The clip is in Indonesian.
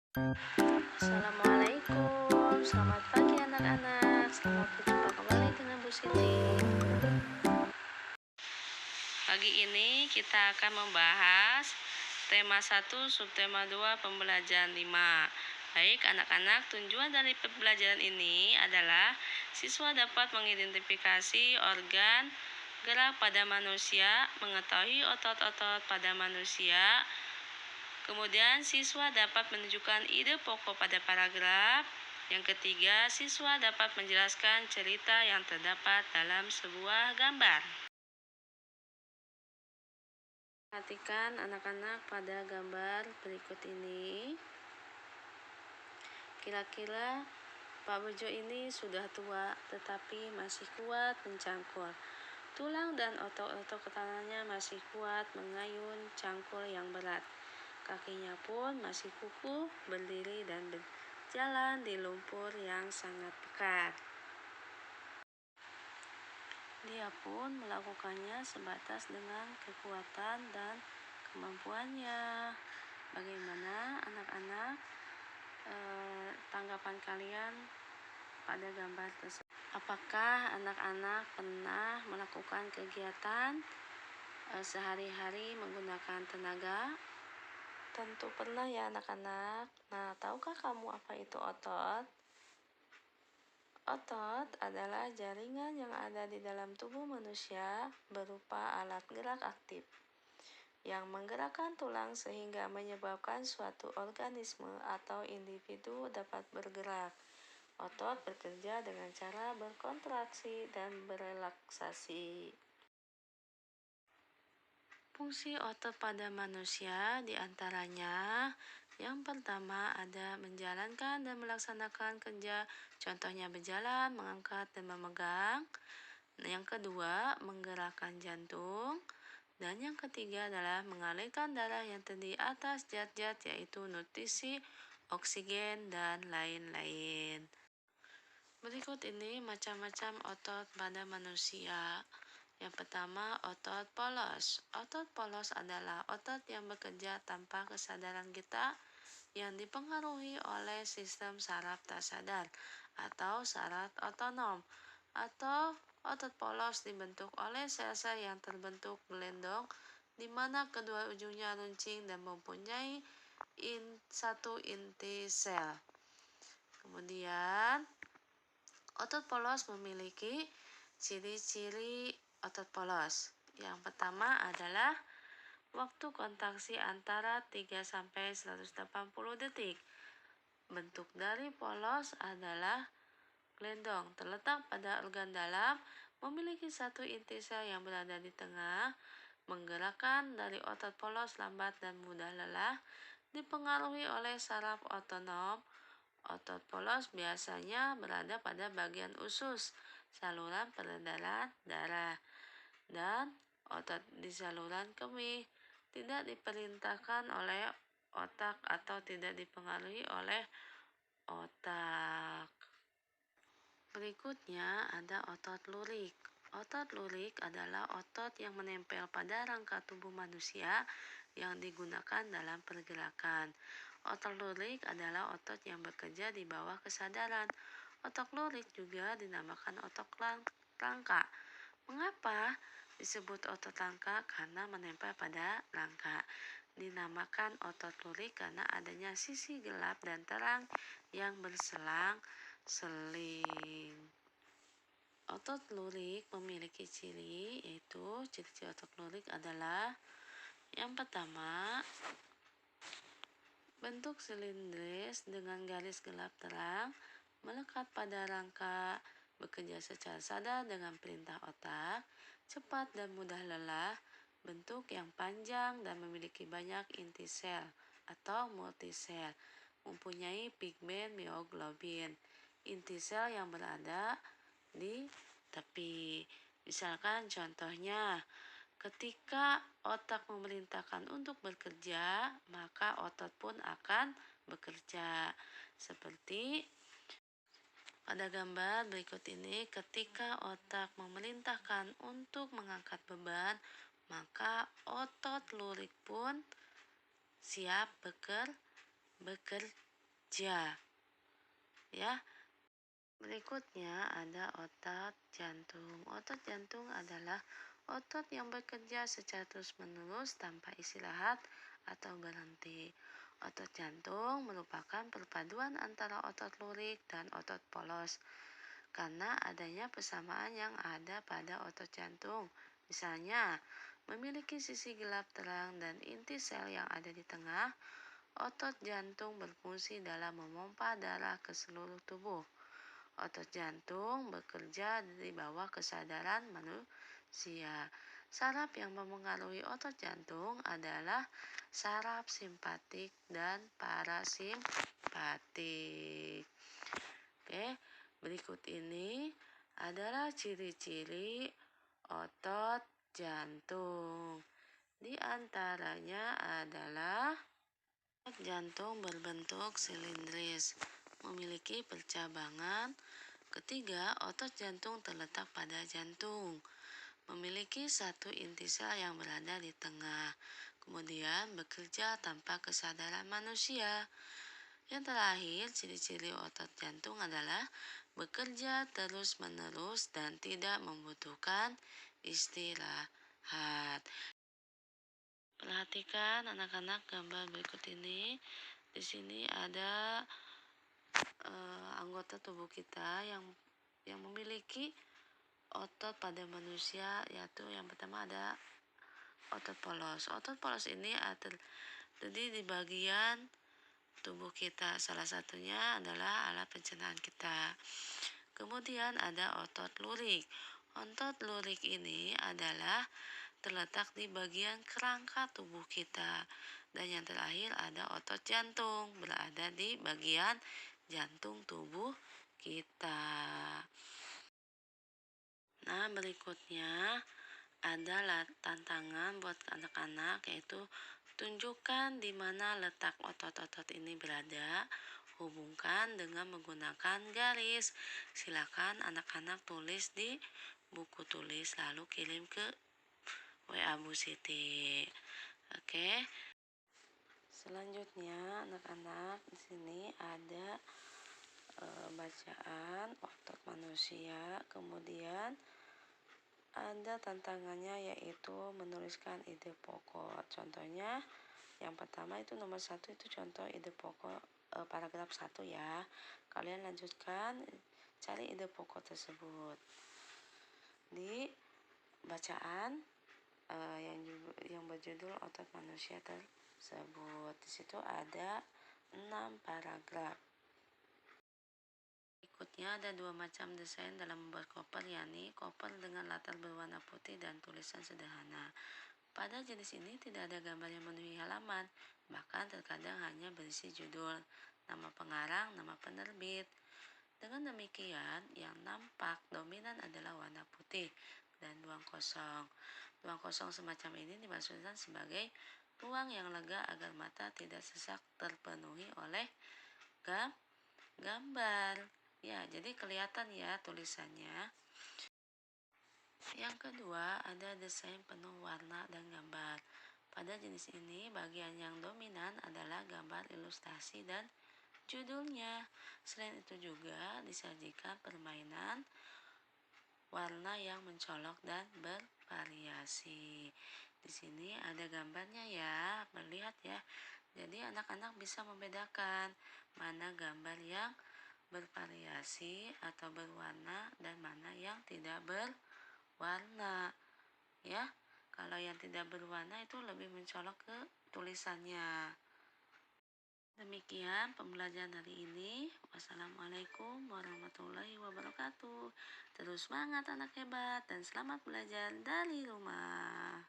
Assalamualaikum, selamat pagi anak-anak. Selamat berjumpa kembali dengan Bu Siti. Pagi ini kita akan membahas tema 1, subtema 2, pembelajaran 5. Baik anak-anak, tujuan dari pembelajaran ini adalah siswa dapat mengidentifikasi organ gerak pada manusia, mengetahui otot-otot pada manusia. Kemudian siswa dapat menunjukkan ide pokok pada paragraf. Yang ketiga, siswa dapat menjelaskan cerita yang terdapat dalam sebuah gambar. Perhatikan anak-anak pada gambar berikut ini. Kira-kira Pak Bejo ini sudah tua tetapi masih kuat mencangkul. Tulang dan otot-otot tangannya masih kuat mengayun cangkul yang berat. Kakinya pun masih kukuh berdiri dan berjalan di lumpur yang sangat pekat. Dia pun melakukannya sebatas dengan kekuatan dan kemampuannya. Bagaimana anak-anak tanggapan kalian pada gambar tersebut? Apakah anak-anak pernah melakukan kegiatan sehari-hari menggunakan tenaga? Tentu pernah ya anak-anak. Nah, tahukah kamu apa itu otot? Otot adalah jaringan yang ada di dalam tubuh manusia berupa alat gerak aktif yang menggerakkan tulang sehingga menyebabkan suatu organisme atau individu dapat bergerak. Otot bekerja dengan cara berkontraksi dan berelaksasi. Fungsi otot pada manusia diantaranya yang pertama ada menjalankan dan melaksanakan kerja, contohnya berjalan, mengangkat dan memegang. Yang kedua, menggerakkan jantung. Dan yang ketiga adalah mengalirkan darah yang terdiri atas zat-zat yaitu nutrisi, oksigen, dan lain-lain. Berikut ini macam-macam otot pada manusia. Yang pertama, otot polos. Otot polos adalah otot yang bekerja tanpa kesadaran kita yang dipengaruhi oleh sistem saraf tak sadar atau saraf otonom. Atau otot polos dibentuk oleh sel-sel yang terbentuk gelendong di mana kedua ujungnya runcing dan mempunyai satu inti sel. Kemudian, otot polos memiliki ciri-ciri otot polos. Yang pertama adalah waktu kontraksi antara 3-180 detik. Bentuk dari polos adalah gelendong, terletak pada organ dalam, memiliki satu inti sel yang berada di tengah, menggerakkan dari otot polos lambat dan mudah lelah, dipengaruhi oleh saraf otonom. Otot polos biasanya berada pada bagian usus, saluran peredaran darah, dan otot di saluran kemih. Tidak diperintahkan oleh otak atau tidak dipengaruhi oleh otak. Berikutnya ada otot lurik. Otot lurik adalah otot yang menempel pada rangka tubuh manusia yang digunakan dalam pergerakan. Otot lurik adalah otot yang bekerja di bawah kesadaran. Otot lurik juga dinamakan otot rangka. Mengapa disebut otot rangka? Karena menempel pada rangka. Dinamakan otot lurik karena adanya sisi gelap dan terang yang berselang-seling. Otot lurik memiliki ciri, yaitu ciri-ciri otot lurik adalah yang pertama, bentuk silindris dengan garis gelap terang, melekat pada rangka, bekerja secara sadar dengan perintah otak, cepat dan mudah lelah, bentuk yang panjang dan memiliki banyak inti sel atau multisel, mempunyai pigmen mioglobin, inti sel yang berada di tepi. Misalkan contohnya, ketika otak memerintahkan untuk bekerja, maka otot pun akan bekerja. Seperti pada gambar berikut ini, ketika otak memerintahkan untuk mengangkat beban, maka otot lurik pun siap bekerja. Ja. Ya. Berikutnya ada otot jantung. Otot jantung adalah otot yang bekerja secara terus-menerus tanpa istirahat atau berhenti. Otot jantung merupakan perpaduan antara otot lurik dan otot polos. Karena adanya persamaan yang ada pada otot jantung. Misalnya, memiliki sisi gelap terang dan inti sel yang ada di tengah, otot jantung berfungsi dalam memompa darah ke seluruh tubuh. Otot jantung bekerja di bawah kesadaran manusia. Saraf yang memengaruhi otot jantung adalah saraf simpatik dan parasimpatik. Oke, berikut ini adalah ciri-ciri otot jantung. Di antaranya adalah otot jantung berbentuk silindris, memiliki percabangan. Ketiga, otot jantung terletak pada jantung, memiliki satu inti sel yang berada di tengah, kemudian bekerja tanpa kesadaran manusia. Yang terakhir, ciri-ciri otot jantung adalah bekerja terus-menerus dan tidak membutuhkan istirahat. Perhatikan anak-anak gambar berikut ini. Di sini ada anggota tubuh kita yang memiliki otot pada manusia, yaitu yang pertama ada otot polos. Otot polos ini terdiri di bagian tubuh kita. Salah satunya adalah alat pencernaan kita. Kemudian ada otot lurik. Otot lurik ini adalah terletak di bagian kerangka tubuh kita. Dan yang terakhir ada otot jantung, berada di bagian jantung tubuh kita. Nah, berikutnya adalah tantangan buat anak-anak, yaitu tunjukkan di mana letak otot-otot ini berada. Hubungkan dengan menggunakan garis. Silakan anak-anak tulis di buku tulis lalu kirim ke WA Bu Siti. Oke. Selanjutnya anak-anak, di sini ada bacaan otot manusia. Kemudian ada tantangannya, yaitu menuliskan ide pokok. Contohnya yang pertama itu nomor 1 itu contoh ide pokok paragraf 1 ya. Kalian lanjutkan cari ide pokok tersebut di bacaan yang berjudul otot manusia tersebut. Di situ ada 6 paragraf. Berikutnya ada 2 macam desain dalam membuat koper, yakni koper dengan latar berwarna putih dan tulisan sederhana. Pada jenis ini tidak ada gambar yang memenuhi halaman, bahkan terkadang hanya berisi judul, nama pengarang, nama penerbit. Dengan demikian, yang nampak dominan adalah warna putih dan ruang kosong. Ruang kosong semacam ini dimaksudkan sebagai ruang yang lega agar mata tidak sesak terpenuhi oleh gambar. Ya, jadi kelihatan ya tulisannya. Yang kedua, ada desain penuh warna dan gambar. Pada jenis ini, bagian yang dominan adalah gambar ilustrasi dan judulnya. Selain itu juga disajikan permainan warna yang mencolok dan bervariasi. Di sini ada gambarnya ya, melihat ya. Jadi anak-anak bisa membedakan mana gambar yang bervariasi atau berwarna dan mana yang tidak berwarna ya. Kalau yang tidak berwarna itu lebih mencolok ke tulisannya. Demikian pembelajaran hari ini. Wassalamualaikum warahmatullahi wabarakatuh. Terus semangat anak hebat dan selamat belajar dari rumah.